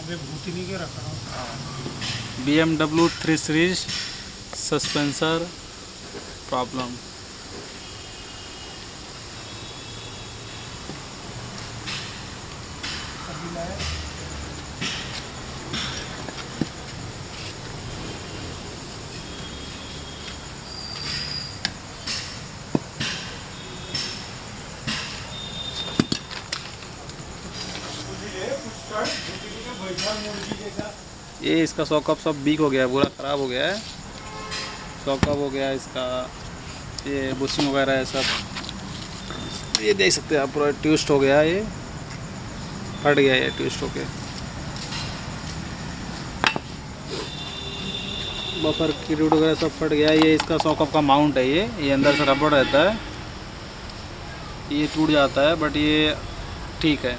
विभूति के रखा हूँ। BMW 3 series suspension problem. ये इसका सॉकअप सब वीक हो गया है, पूरा ख़राब हो गया है। सॉकअप हो गया है इसका, ये बुशिंग वगैरह है सब। ये देख सकते हैं आप, पूरा ट्विस्ट हो गया है, ये फट गया है, ये ट्विस्ट हो के। बफर की रूट वगैरह सब फट गया है। ये इसका सॉकअप का माउंट है, ये अंदर से रबड़ रहता है, ये टूट जाता है, बट ये ठीक है।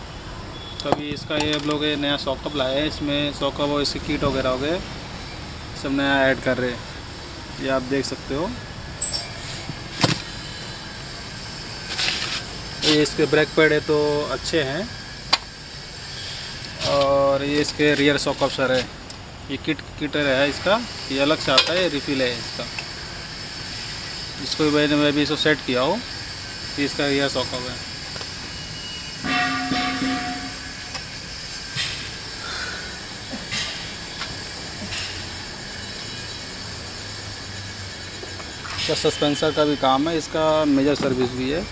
तभी इसका ये अब लोग नया सॉकअप लाए हैं, इसमें सॉकअप और इसकी किट वगैरह हो गए, सब नया ऐड कर रहे हैं। ये आप देख सकते हो। ये इसके ब्रेक पैड है तो अच्छे हैं, और ये इसके रियर सॉकअप सर है। ये किटर है इसका, ये अलग से आता है, ये रिफिल है इसका। इसको मैं भी इसको सेट किया हो, ये इसका रियर सॉकअप है। इसका सस्पेंसर का भी काम है, इसका मेजर सर्विस भी है।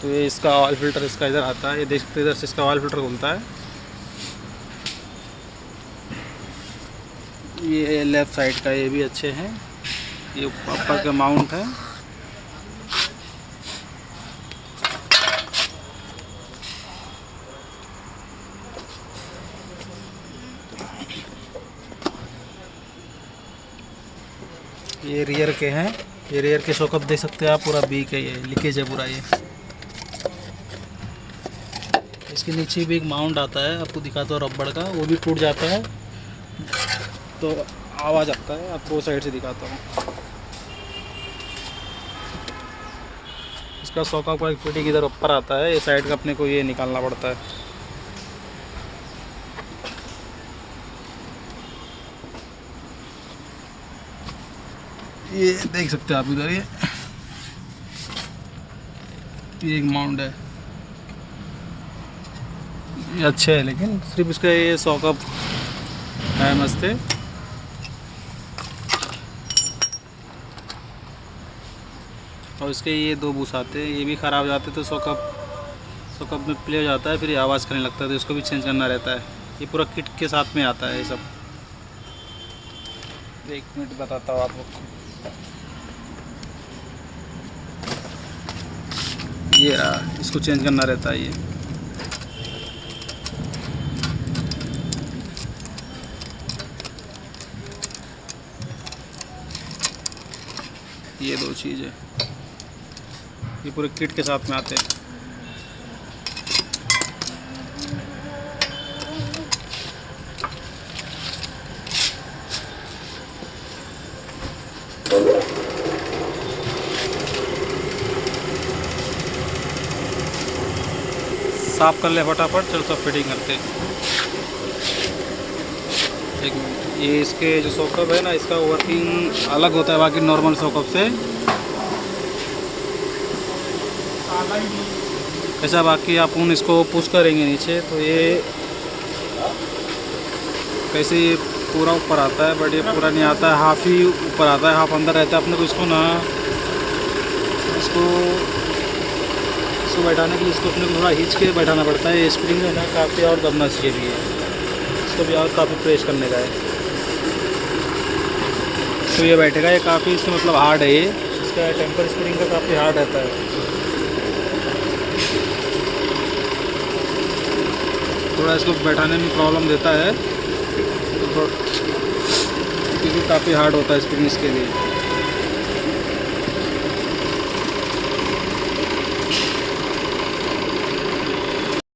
तो ये इसका ऑयल फिल्टर इसका इधर आता है, ये देख सकते इधर से इसका ऑयल फिल्टर खुलता है। ये लेफ़्ट साइड का ये भी अच्छे हैं। ये ऊपर का माउंट है। ये रियर के हैं, ये रियर के सॉकअप देख सकते हैं आप, पूरा वीक है, ये लीकेज है पूरा। ये इसके नीचे भी एक माउंट आता है, आपको दिखाता हूँ रबड़ का, वो भी टूट जाता है तो आवाज़ आता है। आपको वो साइड से दिखाता हूँ। इसका सॉकअप का एक फिटिंग इधर ऊपर आता है, ये साइड का अपने को ये निकालना पड़ता है। ये देख सकते हैं आप इधर, ये एक माउंट है, ये अच्छा है, लेकिन सिर्फ इसका ये सॉकअप है मस्त है। और इसके ये दो बूस आते हैं, ये भी ख़राब हो जाते तो सॉकअप में प्ले हो जाता है, फिर ये आवाज़ करने लगता है, तो इसको भी चेंज करना रहता है। ये पूरा किट के साथ में आता है ये सब। एक मिनट बताता हूँ आप लोग को। ये इसको चेंज करना रहता है। ये दो चीज़ है, ये पूरे किट के साथ में आते हैं। साफ कर ले फटाफट, चलो सब फिटिंग करते हैं। एक मिनट, ये इसके जो सॉकअप है ना, इसका वर्किंग अलग होता है बाकी नॉर्मल सॉकअप से। ऐसा बाकी आप इसको पुश करेंगे नीचे तो ये कैसे ये पूरा ऊपर आता है, बट ये पूरा नहीं आता है, हाफ ही ऊपर आता है, हाफ अंदर रहता है। अपने को इसको बैठाने के लिए इसको अपने को थोड़ा खींच के बैठाना पड़ता है। ये स्प्रिंग है ना, काफ़ी और दबना चाहिए भी है, इसको भी और काफ़ी प्रेस करने का है तो ये बैठेगा। ये काफ़ी इससे मतलब हार्ड है, ये इसका टेम्पर स्प्रिंग का काफ़ी हार्ड रहता है। थोड़ा इसको बैठाने में प्रॉब्लम देता है, क्योंकि काफ़ी हार्ड होता है स्प्रिंग इसके लिए।